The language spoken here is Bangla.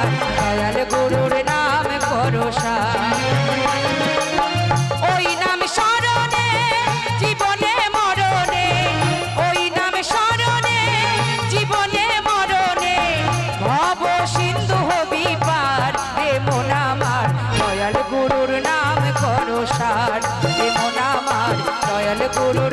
আমার দয়াল গুরুর নাম ভরসা ওই নাম স্মরণে জীবনে মরণে ওই নাম স্মরণে জীবনে মরণে ভব সিন্ধু হবি পার রে মন আমার দয়াল গুরুর নাম ভরসা রে মন আমার দয়াল গুরুর